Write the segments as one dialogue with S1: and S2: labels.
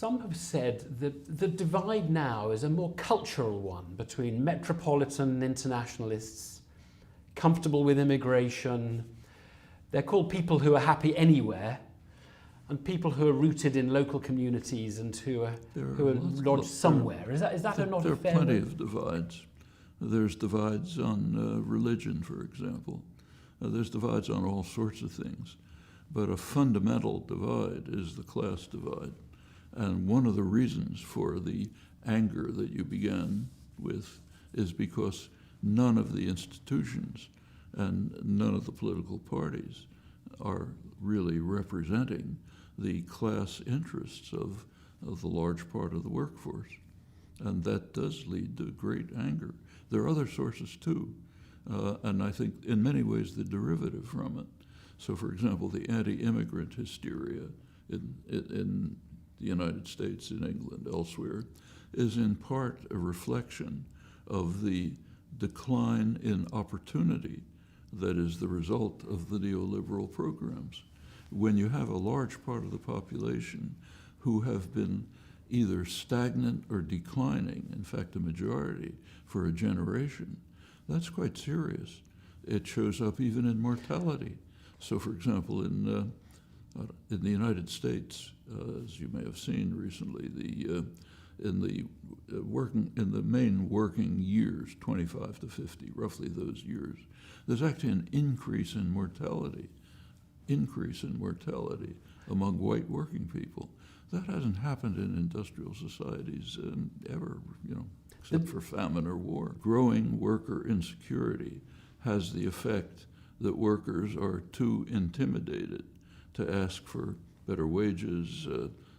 S1: Some have said that the divide now is a more cultural one between metropolitan internationalists, comfortable with immigration. They're called people who are happy anywhere, and people who are rooted in local communities and who are lodged somewhere. Is that not a fair?
S2: There are plenty of divides. There's divides on religion, for example. There's divides on all sorts of things. But a fundamental divide is the class divide. And one of the reasons for the anger that you began with is because none of the institutions and none of the political parties are really representing the class interests of the large part of the workforce. And that does lead to great anger. There are other sources too, and I think in many ways the derivative from it. So for example, the anti-immigrant hysteria in the United States, in England, elsewhere, is in part a reflection of the decline in opportunity that is the result of the neoliberal programs. When you have a large part of the population who have been either stagnant or declining, in fact a majority, for a generation, that's quite serious. It shows up even in mortality. So for example, in the United States, as you may have seen recently, in the main working years, 25 to 50, roughly those years, there's actually an increase in mortality among white working people. That hasn't happened in industrial societies ever, except for famine or war. Growing worker insecurity has the effect that workers are too intimidated to ask for better wages,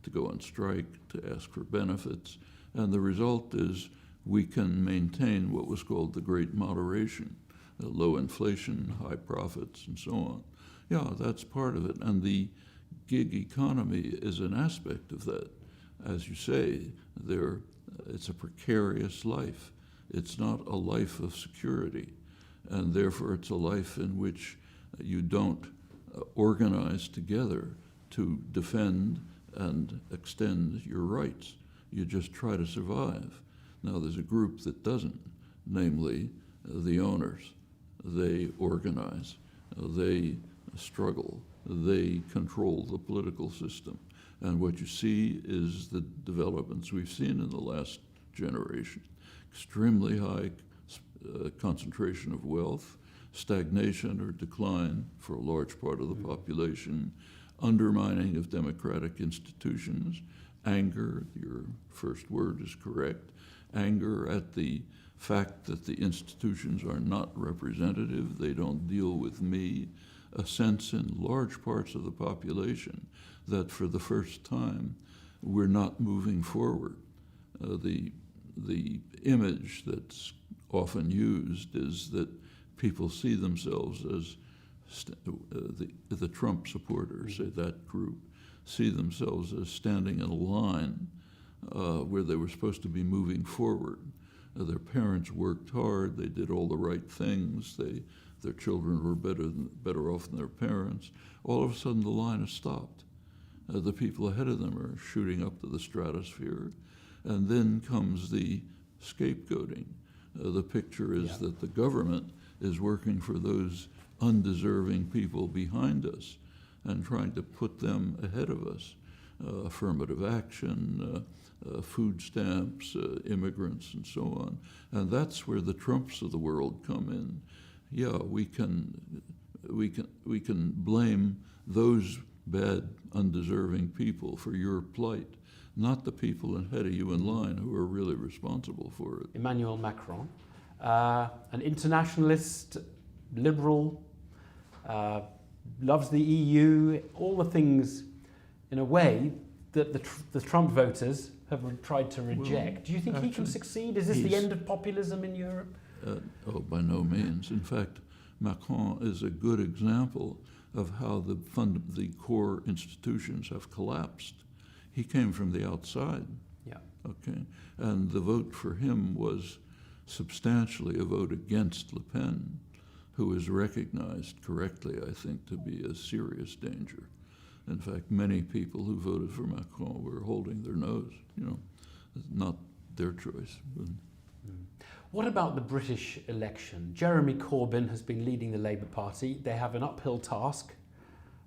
S2: to go on strike, to ask for benefits. And the result is we can maintain what was called the Great Moderation, low inflation, high profits, and so on. Yeah, that's part of it. And the gig economy is an aspect of that. As you say, it's a precarious life. It's not a life of security. And therefore, it's a life in which you don't organize together to defend and extend your rights. You just try to survive. Now, there's a group that doesn't, namely the owners. They organize, they struggle, they control the political system. And what you see is the developments we've seen in the last generation. Extremely high concentration of wealth, stagnation or decline for a large part of the population, undermining of democratic institutions, anger, your first word is correct, anger at the fact that the institutions are not representative, they don't deal with me, a sense in large parts of the population that for the first time we're not moving forward. The image that's often used is that people see themselves as the Trump supporters, say that group, see themselves as standing in a line where they were supposed to be moving forward. Their parents worked hard, they did all the right things, their children were better off than their parents. All of a sudden the line has stopped. The people ahead of them are shooting up to the stratosphere, and then comes the scapegoating. The picture is that the government is working for those undeserving people behind us and trying to put them ahead of us. Affirmative action, food stamps, immigrants, and so on. And that's where the Trumps of the world come in. Yeah, we can blame those bad, undeserving people for your plight, not the people ahead of you in line who are really responsible for it.
S1: Emmanuel Macron, an internationalist, liberal, loves the EU, all the things in a way that the Trump voters have tried to reject.
S2: Well,
S1: do you think he can succeed? Is this the end of populism in Europe?
S2: By no means. In fact, Macron is a good example of how the core institutions have collapsed. He came from the outside.
S1: Yeah.
S2: Okay, and the vote for him was substantially a vote against Le Pen, who is recognized correctly, I think, to be a serious danger. In fact, many people who voted for Macron were holding their nose, not their choice. But
S1: what about the British election? Jeremy Corbyn has been leading the Labour Party. They have an uphill task,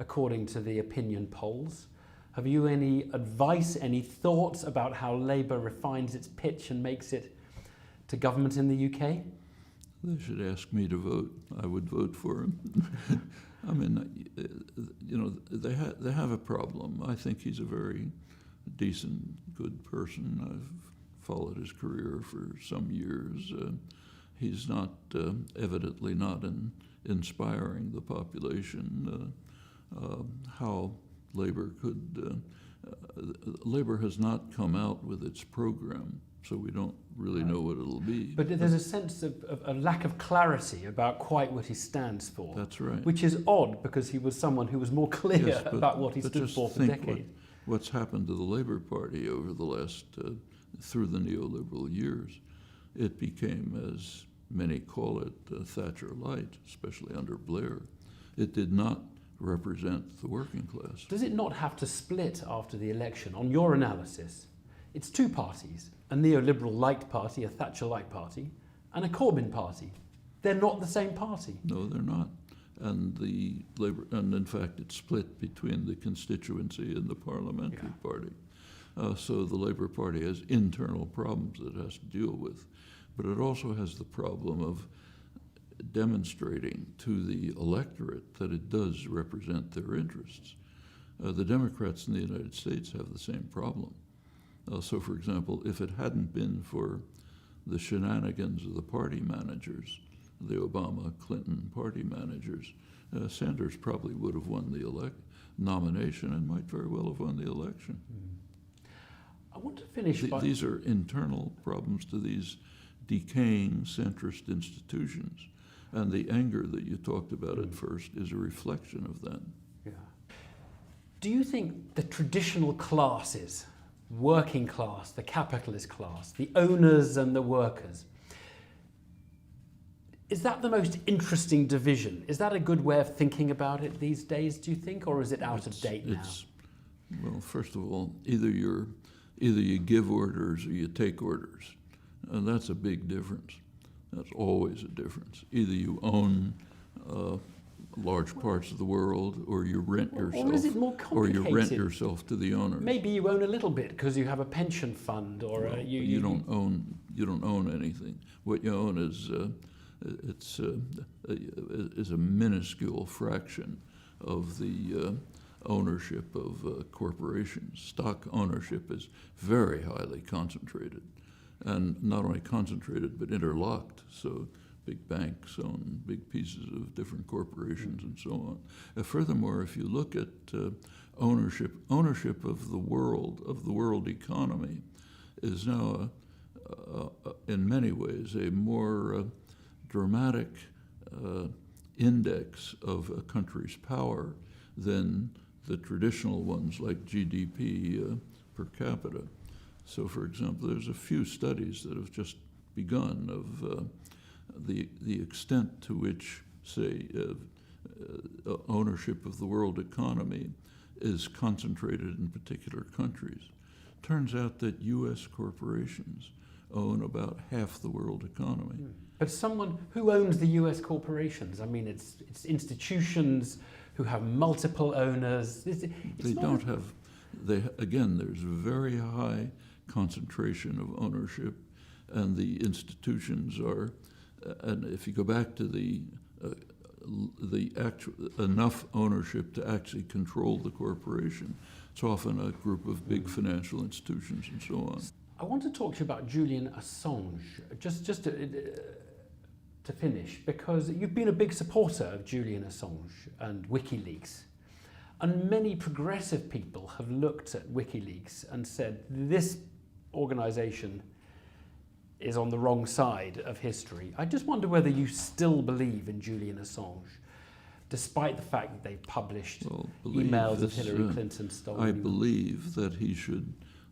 S1: according to the opinion polls. Have you any advice, any thoughts about how Labour refines its pitch and makes it to government in the UK?
S2: they should ask me to vote. I would vote for him. I mean, they have a problem. I think he's a very decent, good person. I've followed his career for some years. He's not evidently not inspiring the population. How Labour could Labour has not come out with its program, so we don't really know what it'll be.
S1: But there's a sense of a lack of clarity about quite what he stands for.
S2: That's right.
S1: Which is odd, because he was someone who was more clear about what he stood for decades.
S2: What's happened to the Labour Party over the last, through the neoliberal years, it became, as many call it, Thatcher Light, especially under Blair. It did not represent the working class.
S1: Does it not have to split after the election? On your analysis, it's two parties, a neoliberal light party, a Thatcher light party, and a Corbyn party. They're not the same party.
S2: No, they're not. And the Labour, and in fact, it's split between the constituency and the parliamentary party. So the Labour Party has internal problems that it has to deal with, but it also has the problem of demonstrating to the electorate that it does represent their interests. The Democrats in the United States have the same problem. So, for example, if it hadn't been for the shenanigans of the party managers, the Obama-Clinton party managers, Sanders probably would have won the nomination and might very well have won the election.
S1: I want to finish by...
S2: These are internal problems to these decaying centrist institutions. And the anger that you talked about at first is a reflection of that.
S1: Yeah. Do you think the traditional classes, working class, the capitalist class, the owners and the workers, is that the most interesting division? Is that a good way of thinking about it these days, do you think, or is it out of date now?
S2: Well, first of all, either you give orders or you take orders, and that's a big difference. That's always a difference. Either you own large parts of the world, or you rent yourself,
S1: or is it more complicated?
S2: Or you rent yourself to the owners.
S1: Maybe you own a little bit because you have a pension fund, or
S2: well, you don't own anything. What you own is a minuscule fraction of the ownership of corporations. Stock ownership is very highly concentrated. And not only concentrated, but interlocked. So big banks own big pieces of different corporations and so on. Furthermore, if you look at ownership of the world economy is now, in many ways, a more dramatic index of a country's power than the traditional ones like GDP per capita. So, for example, there's a few studies that have just begun of the extent to which, say, ownership of the world economy is concentrated in particular countries. Turns out that U.S. corporations own about half the world economy.
S1: But someone who owns the U.S. corporations, I mean, it's institutions who have multiple owners. Again, there's very high concentration of ownership, and the institutions are, and if you go back to the actual enough ownership to actually control the corporation, it's often a group of big financial institutions and so on. I want to talk to you about Julian Assange, just to finish, because you've been a big supporter of Julian Assange and WikiLeaks. And many progressive people have looked at WikiLeaks and said, this organization is on the wrong side of history. I just wonder whether you still believe in Julian Assange, despite the fact that they've published emails of Hillary Clinton stolen.
S2: I believe that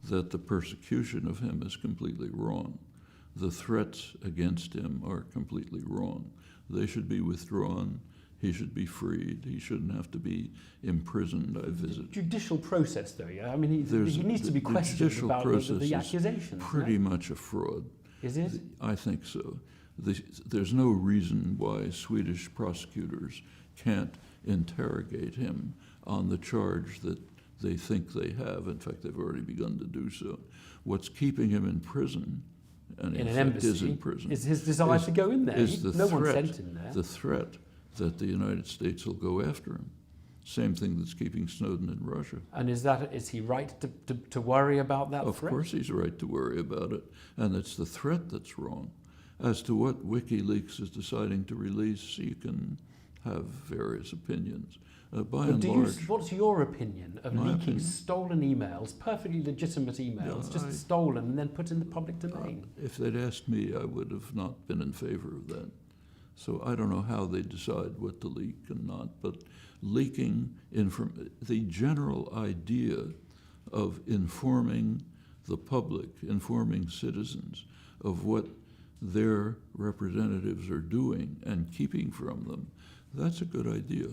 S2: that the persecution of him is completely wrong. The threats against him are completely wrong. They should be withdrawn. he should be freed. He shouldn't have to be imprisoned. I visited.
S1: Judicial process, though, yeah? I mean, he needs to be
S2: The
S1: questioned
S2: judicial
S1: about
S2: process
S1: the
S2: is
S1: accusations.
S2: pretty much a fraud.
S1: Is it?
S2: I think so. There's no reason why Swedish prosecutors can't interrogate him on the charge that they think they have. In fact, they've already begun to do so. What's keeping him in prison, and
S1: In
S2: in
S1: an
S2: fact
S1: embassy,
S2: is in prison,
S1: is his desire to go in there. No one sent him there.
S2: the threat that the United States will go after him. Same thing that's keeping Snowden in Russia.
S1: And is he right to worry about that
S2: Of
S1: threat?
S2: course he's right to worry about it, and it's the threat that's wrong. As to what WikiLeaks is deciding to release, you can have various opinions. By and large,
S1: What's your opinion of
S2: My
S1: leaking
S2: opinion?
S1: stolen emails, perfectly legitimate emails, just stolen and then put in the public domain?
S2: if they'd asked me, I would have not been in favor of that. So I don't know how they decide what to leak and not, but leaking the general idea of informing the public, informing citizens of what their representatives are doing and keeping from them, that's a good idea.